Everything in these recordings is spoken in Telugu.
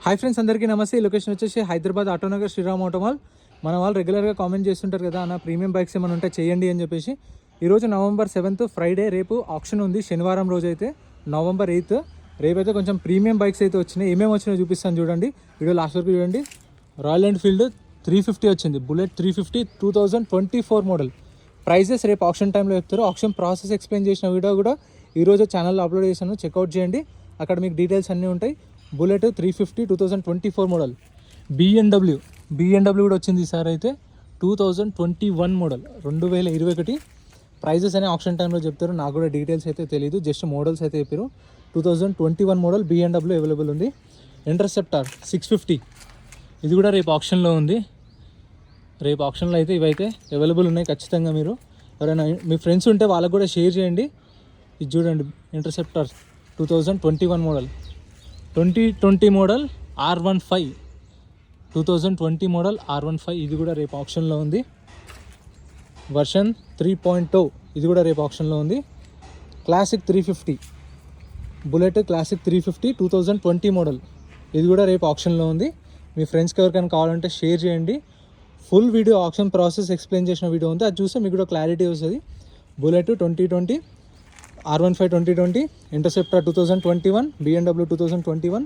హాయ్ ఫ్రెండ్స్, అందరికీ నమస్తే. ఈ లొకేషన్ వచ్చేసి హైదరాబాద్ ఆటోనగర్ శ్రీరామ్ ఆటోమాల్. మన వాళ్ళు రెగ్యులర్గా కామెంట్ చేస్తుంటారు కదా అన్న, ప్రీమియం బైక్స్ ఏమైనా ఉంటే చేయండి అని చెప్పేసి. ఈరోజు నవంబర్ 7th ఫ్రైడే, రేపు ఆప్షన్ ఉంది. శనివారం రోజు అయితే నవంబర్ 8th రేపు అయితే కొంచెం ప్రీమియం బైక్స్ అయితే వచ్చినాయి. ఏమేమి వచ్చినాయో చూపిస్తాను చూడండి, వీడియో లాస్ట్ వరకు చూడండి. రాయల్ ఎన్ఫీల్డ్ 350 వచ్చింది, బుల్లెట్ 350 2024 మోడల్. ప్రైజెస్ రేపు ఆప్షన్ టైంలో చెప్తారు. ఆప్షన్ ప్రాసెస్ ఎక్స్ప్లెయిన్ చేసిన వీడియో కూడా ఈరోజు ఛానల్లో అప్లోడ్ చేశాను, చెక్అవుట్ చేయండి. అక్కడ మీకు డీటెయిల్స్ అన్నీ ఉంటాయి. Bullet 350 2024 model. బిఎన్డబ్ల్యూ కూడా వచ్చింది ఈసారి అయితే 2021 మోడల్, 2021. ప్రైజెస్ అనే ఆప్షన్ టైంలో చెప్తారు, నాకు కూడా డీటెయిల్స్ అయితే తెలియదు, జస్ట్ మోడల్స్ అయితే చెప్పారు. 2021 మోడల్ బిఎన్డబ్ల్యూ అవైలబుల్ ఉంది. ఇంటర్సెప్టార్ 650, ఇది కూడా రేపు ఆప్షన్లో ఉంది. రేపు ఆప్షన్లో అయితే ఇవైతే అవైలబుల్ ఉన్నాయి. ఖచ్చితంగా మీరు ఎవరైనా మీ ఫ్రెండ్స్ ఉంటే వాళ్ళకు కూడా షేర్ చేయండి. ఇది చూడండి, interceptor 2021 model, 2020 model R15, 2020 model R15, ఇది కూడా రేపు ఆప్షన్లో ఉంది. వర్షన్ 3.0, ఇది కూడా రేపు ఆప్షన్లో ఉంది. క్లాసిక్ 350, బుల్లెట్ క్లాసిక్ 350 2020 మోడల్, ఇది కూడా రేపు ఆప్షన్లో ఉంది. మీ ఫ్రెండ్స్కి ఎవరికైనా కావాలంటే షేర్ చేయండి. Full video option process explain చేసిన వీడియో ఉంది, అది చూస్తే మీకు కూడా క్లారిటీ వస్తుంది. Bullet 2020, R15 2020, interceptor 2021, BMW 2021,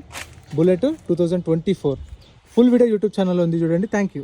bullet 2024. Full video YouTube ఛానల్లో ఉంది, చూడండి. Thank you.